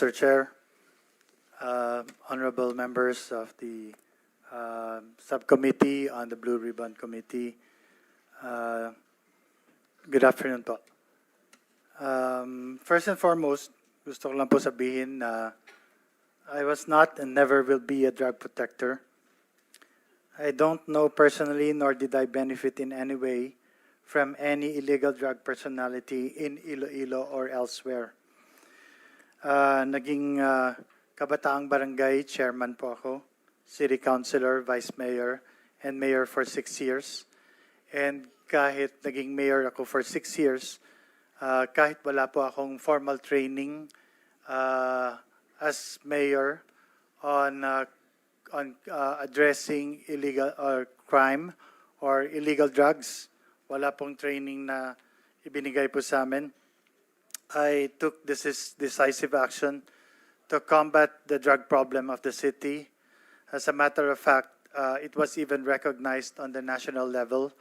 Mr. Chair, honorable members of the subcommittee on the Blue Ribbon Committee, good afternoon po. First and foremost, gusto ko lang po sabihin na I was not and never will be a drug protector. I don't know personally nor did I benefit in any way from any illegal drug personality in Iloilo or elsewhere. Naging Kabataang Barangay Chairman po ako, City Councilor, Vice Mayor, and Mayor for 6 years. And kahit naging Mayor ako for 6 years, kahit wala po akong formal training as Mayor on addressing illegal or crime or illegal drugs, wala pong training na ibinigay po sa amin. I took decisive action to combat the drug problem of the city. As a matter of fact, it was even recognized on the national level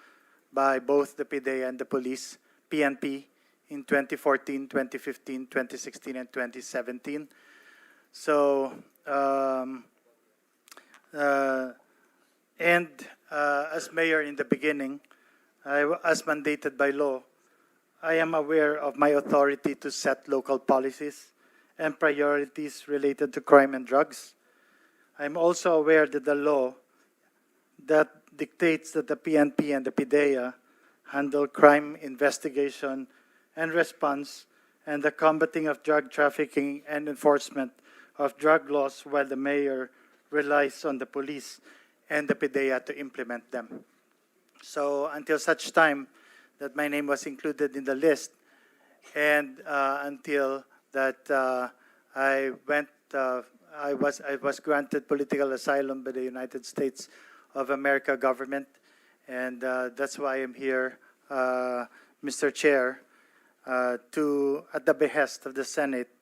by both the PDEA and the police, PNP, in 2014, 2015, 2016, and 2017. So, as mayor in the beginning, as mandated by law, I am aware of my authority to set local policies and priorities related to crime and drugs. I'm also aware that the law that dictates that the PNP and the PDEA handle crime investigation and response and the combating of drug trafficking and enforcement of drug laws, while the mayor relies on the police and the PDEA to implement them. So until such time that my name was included in the list, and until that I was granted political asylum by the United States of America government, and that's why I'm here, Mr. Chair, at the behest of the Senate,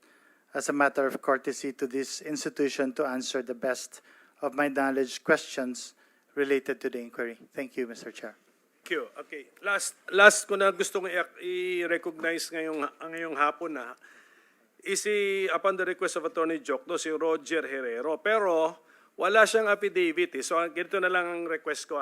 as a matter of courtesy to this institution, to answer the best of my knowledge questions related to the inquiry. Thank you, Mr. Chair. Thank you. Okay. Last ko na gusto kong i-recognize ngayong hapon na upon the request of Attorney Jokno, si Roger Herrero. Pero wala siyang affidavit. So ganito na lang ang request ko.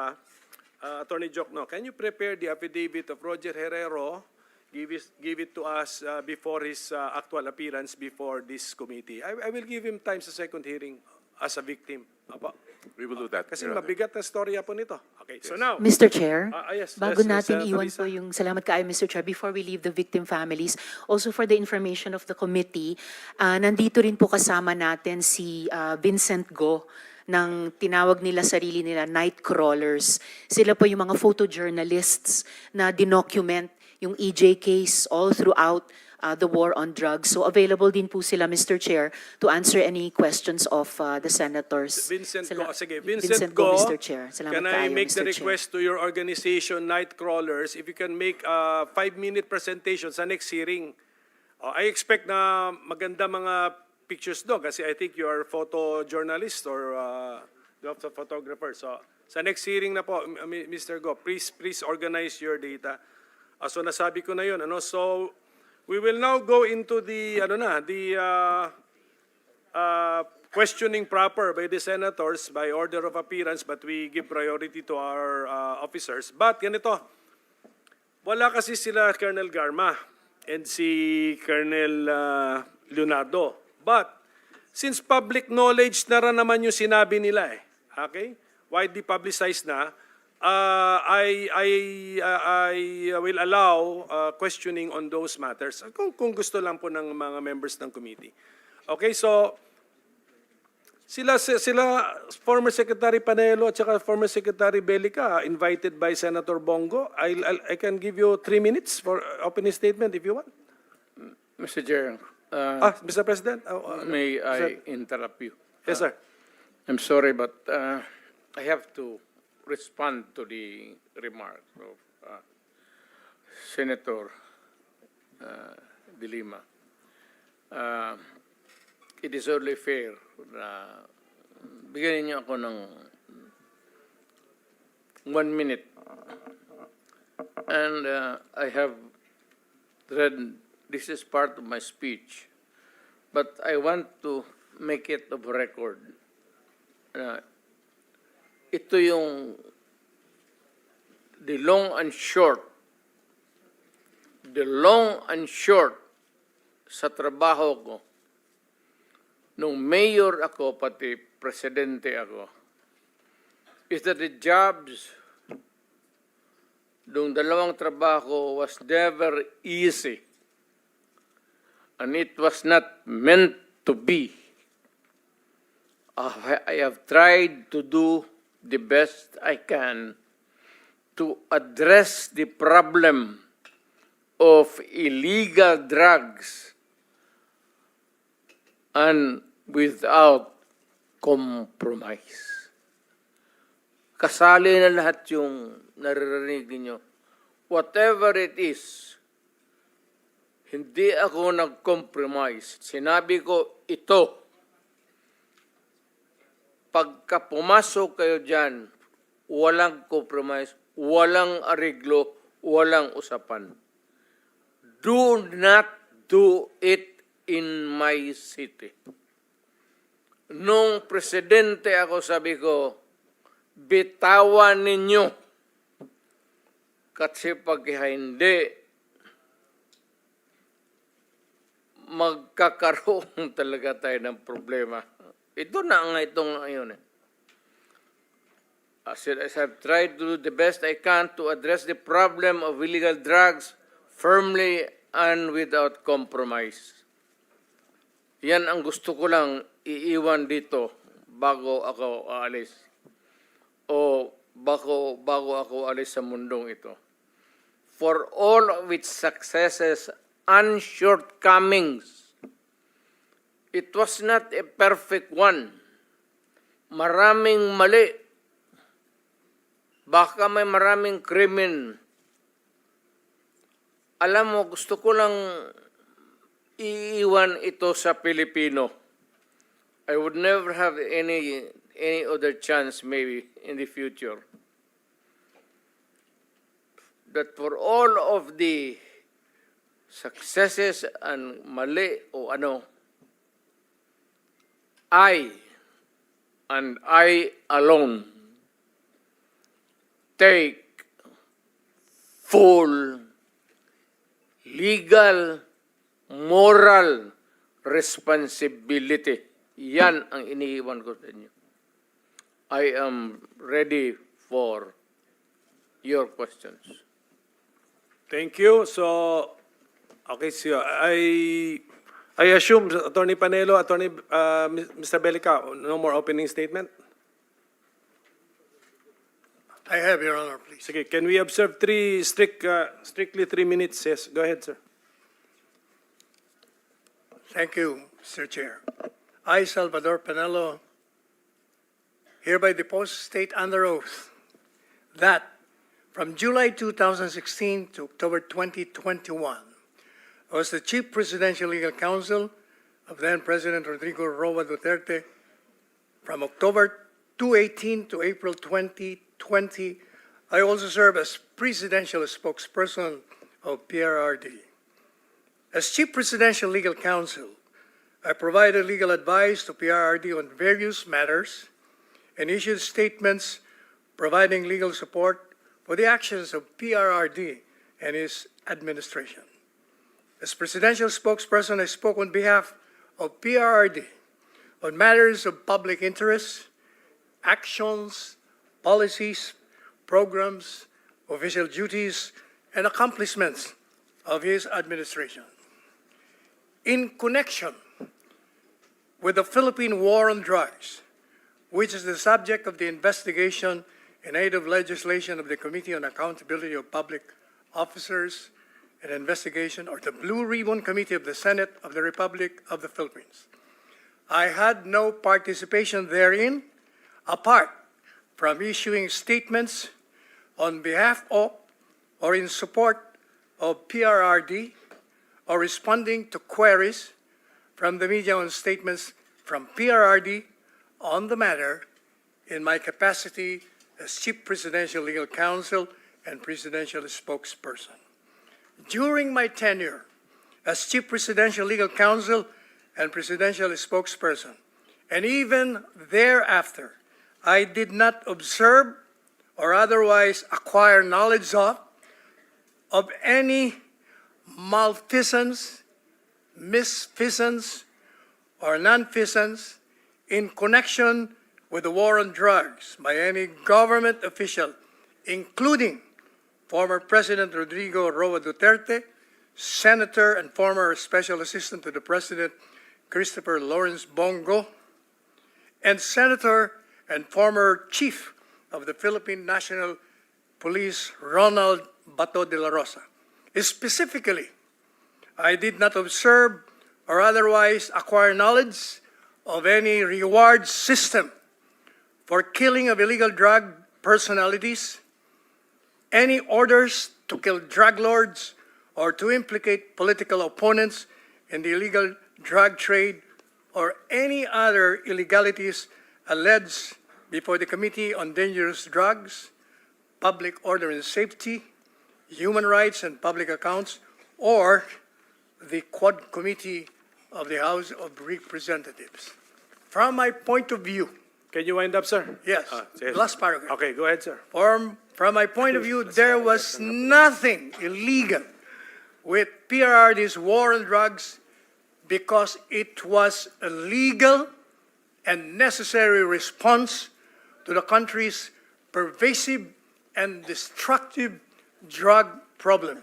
Attorney Jokno, can you prepare the affidavit of Roger Herrero? Give it to us before his actual appearance before this committee. I will give him time sa second hearing as a victim. Apo. We will do that. Kasi mabigat na storya po nito. Okay, so now. Mr. Chair, yes, bago yes, natin Senator iwan Risa. po yung salamat kaayo, Mr. Chair, before we leave the victim families, also for the information of the committee, nandito rin po kasama natin si Vincent Go, ng tinawag nila sarili nila night crawlers. Sila po yung mga photojournalists na dinocument yung EJ case all throughout the war on drugs. So available din po sila, Mr. Chair, to answer any questions of the senators. Vincent Go, sige. Vincent Go, Mr. Chair. Salamat can I kaayo, make Mr. the Chair. request to your organization, Night Crawlers, if you can make a 5-minute presentation sa next hearing? I expect na maganda mga pictures doon kasi I think you are photojournalist or photographer. So sa next hearing na po, Mr. Go, please organize your data. So nasabi ko na yun. So we will now go into the questioning proper by the senators by order of appearance, but we give priority to our officers. But ganito, wala kasi sila Colonel Garma and si Colonel Leonardo. But since public knowledge na rin naman yung sinabi nila okay? Widely publicized na, I will allow questioning on those matters kung gusto lang po ng mga members ng committee. Okay, so sila former Secretary Panelo at saka former Secretary Belica invited by Senator Bongo. I can give you 3 minutes for opening statement if you want. Mr. Chair, Mr. President, may I interrupt you? Yes, sir. I'm sorry, but I have to respond to the remarks of Senator De Lima. It is only fair na bigyan niyo ako ng 1 minute. And I have read, this is part of my speech, but I want to make it of record. Ito yung the long and short sa trabaho ko, nung mayor ako, pati presidente ako, is that the jobs, nung dalawang trabaho was never easy. And it was not meant to be. I have tried to do the best I can to address the problem of illegal drugs and without compromise. Kasali na lahat yung naririnig niyo. Whatever it is, hindi ako nag-compromise. Sinabi ko, ito, pagka pumasok kayo dyan, walang compromise, walang ariglo, walang usapan. Do not do it in my city. Nung presidente ako, sabi ko, bitawan ninyo. Kasi pag hindi, magkakaroon talaga tayo ng problema. Ito na nga itong ngayon. As I've tried to do the best I can to address the problem of illegal drugs firmly and without compromise. Yan ang gusto ko lang iiwan dito bago ako aalis. O bago ako alis sa mundong ito. For all of its successes and shortcomings, it was not a perfect one. Maraming mali. Baka may maraming krimen. Alam mo, gusto ko lang iiwan ito sa Pilipino. I would never have any other chance maybe in the future. That for all of the successes and mali o ano, I and I alone take full legal, moral responsibility. Yan ang iniiwan ko sa inyo. I am ready for your questions. Thank you. So, okay, so I assume, Attorney Panelo, Mr. Belica, no more opening statement? I have, Your Honor, please. Sige, can we observe strictly 3 minutes? Yes, go ahead, sir. Thank you, Mr. Chair. I, Salvador Panelo, hereby depose state under oath that from July 2016 to October 2021, I was the Chief Presidential Legal Counsel of then President Rodrigo Roa Duterte. From October 2018 to April 2020, I also served as Presidential Spokesperson of PRRD. As Chief Presidential Legal Counsel, I provided legal advice to PRRD on various matters and issued statements providing legal support for the actions of PRRD and its administration. As Presidential Spokesperson, I spoke on behalf of PRRD on matters of public interest, actions, policies, programs, official duties, and accomplishments of his administration. In connection with the Philippine War on Drugs, which is the subject of the investigation and aid of legislation of the Committee on Accountability of Public Officers and Investigation, or the Blue Ribbon Committee of the Senate of the Republic of the Philippines. I had no participation therein, apart from issuing statements on behalf of or in support of PRRD or responding to queries from the media on statements from PRRD on the matter in my capacity as Chief Presidential Legal Counsel and Presidential Spokesperson. During my tenure as Chief Presidential Legal Counsel and presidential spokesperson. And even thereafter, I did not observe or otherwise acquire knowledge of any malfeasance, misfeasance, or nonfeasance in connection with the war on drugs by any government official, including former President Rodrigo Roa Duterte, Senator and former Special Assistant to the President Christopher Lawrence Bongo, and Senator and former Chief of the Philippine National Police Ronald Bato de la Rosa. Specifically, I did not observe or otherwise acquire knowledge of any reward system for killing of illegal drug personalities, any orders to kill drug lords or to implicate political opponents in the illegal drug trade, or any other illegalities alleged before the Committee on Dangerous Drugs, Public Order and Safety, Human Rights and Public Accounts, or the Quad Committee of the House of Representatives. From my point of view, Can you wind up, sir? yes, Sige. last paragraph. Okay, go ahead, sir. From my point of view, there was nothing illegal with PRRD's war on drugs because it was a legal and necessary response to the country's pervasive and destructive drug problem.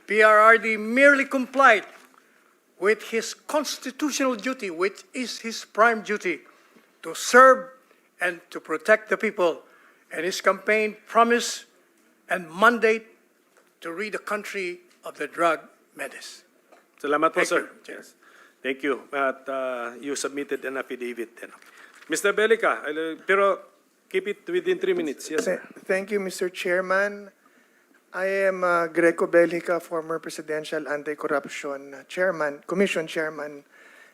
PRRD merely complied with his constitutional duty, which is his prime duty, to serve and to protect the people, and his campaign promise and mandate to rid the country of the drug menace. Salamat po, Thank sir. you, Chair. Yes. Thank you. At you submitted an affidavit. Mr. Belica, pero keep it within 3 minutes. Yes, sir. Thank you, Mr. Chairman. I am Greco Belica, former Presidential Anti-Corruption Commission Chairman,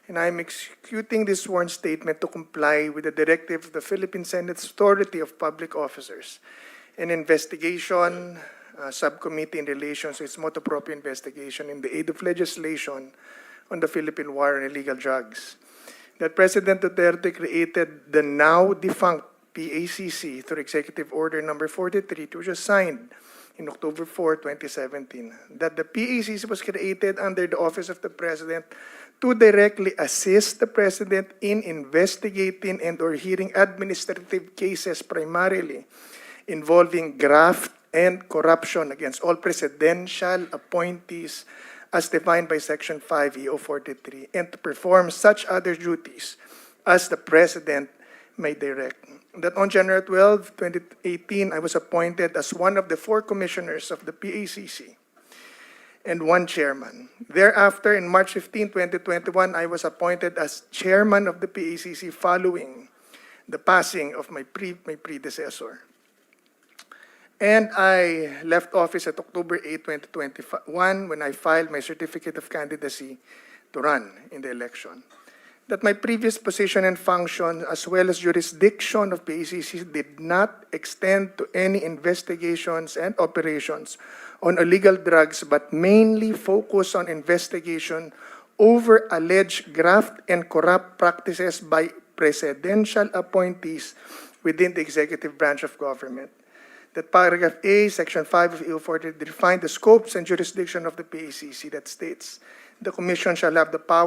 and I am executing this sworn statement to comply with the directive of the Philippine Senate's Authority of Public Officers, an investigation subcommittee in relation to its motu proprio investigation in the aid of legislation on the Philippine war on illegal drugs. That President Duterte created the now defunct PACC through Executive Order Number 43, which was signed in October 4, 2017. That the PACC was created under the Office of the President to directly assist the President in investigating and or hearing administrative cases primarily involving graft and corruption against all presidential appointees as defined by Section 5 EO 43, and to perform such other duties as the President may direct. That on January 12, 2018, I was appointed as one of the 4 commissioners of the PACC and 1 chairman. Thereafter, in March 15, 2021, I was appointed as chairman of the PACC following the passing of my predecessor. And I left office at October 8, 2021, when I filed my certificate of candidacy to run in the election. That my previous position and function, as well as jurisdiction of PACC, did not extend to any investigations and operations on illegal drugs, but mainly focus on investigation over alleged graft and corrupt practices by presidential appointees within the executive branch of government. That paragraph A, section 5 of EO 40 define the scopes and jurisdiction of the PACC that states the Commission shall have the power